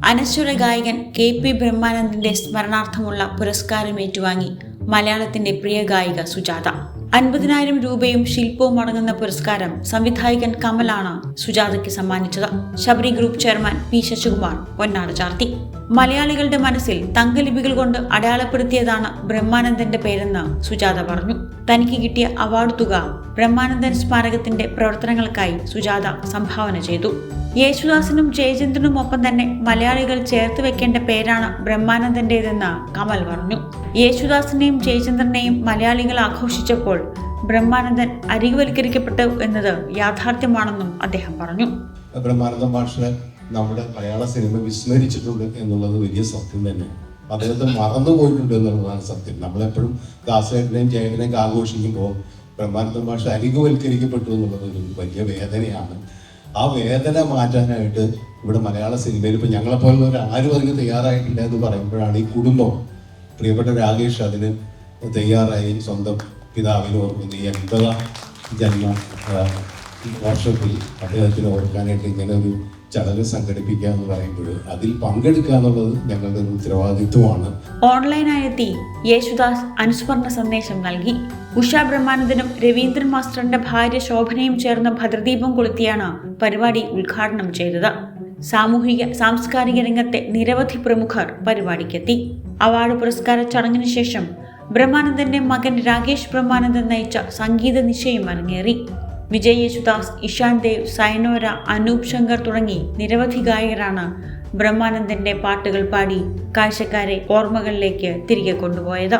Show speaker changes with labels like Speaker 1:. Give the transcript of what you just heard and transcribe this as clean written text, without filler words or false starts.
Speaker 1: അനശ്വര ഗായകൻ KP ബ്രഹ്മാനന്ദന്റെ സ്മരണാർത്ഥമുള്ള പുരസ്കാരം ഏറ്റുവാങ്ങി മലയാളത്തിന്റെ പ്രിയ ഗായിക സുജാത. 50,000 രൂപയും ശില്പവും അടങ്ങുന്ന പുരസ്കാരം സംവിധായകൻ കമലാണ് സുജാതയ്ക്ക് സമ്മാനിച്ചത്. Sabari group chairman P. Sasikumar പൊന്നാട ചാർത്തി. മലയാളികളുടെ മനസ്സിൽ തങ്കലിപികൾ കൊണ്ട് അടയാളപ്പെടുത്തിയതാണ് ബ്രഹ്മാനന്ദന്റെ പേരെന്ന് സുജാത പറഞ്ഞു. തനിക്ക് കിട്ടിയ അവാർഡ് തുക ബ്രഹ്മാനന്ദൻ സ്മാരകത്തിന്റെ പ്രവർത്തനങ്ങൾക്കായി സുജാത സംഭാവന ചെയ്തു. യേശുദാസിനും ജയചന്ദ്രനും ഒപ്പം തന്നെ മലയാളികൾ ചേർത്ത് വെക്കേണ്ട പേരാണ് ബ്രഹ്മാനന്ദന്റേതെന്ന് കമൽ പറഞ്ഞു. യേശുദാസിനെയും ജയചന്ദ്രനെയും മലയാളികൾ ആഘോഷിച്ചപ്പോൾ ബ്രഹ്മാനന്ദൻ അരികുവൽക്കരിക്കപ്പെട്ടു എന്നത് യാഥാർത്ഥ്യമാണെന്നും അദ്ദേഹം പറഞ്ഞു.
Speaker 2: ബ്രഹ്മാനന്ദൻ മാഷിനെ നമ്മുടെ മലയാള സിനിമ വിസ്മരിച്ചിട്ടുണ്ട് എന്നുള്ളത് വലിയ സത്യം തന്നെ. അദ്ദേഹത്തെ മറന്നുപോയിട്ടുണ്ട് എന്നുള്ളതാണ് സത്യം. നമ്മളെപ്പോഴും ദാസേട്ടനെയും ജയനെയും ആഘോഷിക്കുമ്പോൾ ബ്രഹ്മാനന്ദൻ മാഷ് അരികുവൽക്കരിക്കപ്പെട്ടു എന്നുള്ളത് ഒരു വലിയ വേദനയാണ്. ആ വേദന മാറ്റാനായിട്ട് ഇവിടെ മലയാള സിനിമയിൽ ഇപ്പം ഞങ്ങളെപ്പോലുള്ളവർ ആരും അതിന് തയ്യാറായിട്ടില്ല എന്ന് പറയുമ്പോഴാണ് ഈ കുടുംബം, പ്രിയപ്പെട്ട രാകേഷ് അതിന് തയ്യാറായി സ്വന്തം പിതാവിനെ ഓർക്കുന്നു. ഈ 80ാം ജന്മ വർഷത്തിൽ അദ്ദേഹത്തിന് ഓർക്കാനായിട്ട് ഇങ്ങനെ ഒരു ചടങ്ങ് സംഘടിപ്പിക്കുക എന്ന് പറയുമ്പോൾ അതിൽ പങ്കെടുക്കുക എന്നുള്ളത് ഞങ്ങളുടെ ഒരു ഉത്തരവാദിത്വമാണ്.
Speaker 1: ഓൺലൈനായെത്തി യേശുദാസ് അനുസ്മരണ സന്ദേശം നൽകി. ഉഷാ ബ്രഹ്മാനന്ദനും രവീന്ദ്രൻ മാസ്റ്ററിന്റെ ഭാര്യ ശോഭനയും ചേർന്ന് ഭദ്രദീപം കൊളുത്തിയാണ് പരിപാടി ഉദ്ഘാടനം ചെയ്തത്. സാമൂഹിക സാംസ്കാരിക രംഗത്തെ നിരവധി പ്രമുഖർ പരിപാടിക്കെത്തി. അവാർഡ് പുരസ്കാര ചടങ്ങിന് ശേഷം ബ്രഹ്മാനന്ദന്റെ മകൻ രാകേഷ് ബ്രഹ്മാനന്ദൻ നയിച്ച സംഗീത നിശയും അരങ്ങേറി. വിജയ് യേശുദാസ്, ഇഷാൻ ദേവ്, സൈനോര, അനൂപ് ശങ്കർ തുടങ്ങി നിരവധി ഗായകരാണ് ബ്രഹ്മാനന്ദന്റെ പാട്ടുകൾ പാടി കാഴ്ചക്കാരെ ഓർമ്മകളിലേക്ക് തിരികെ കൊണ്ടുപോയത്.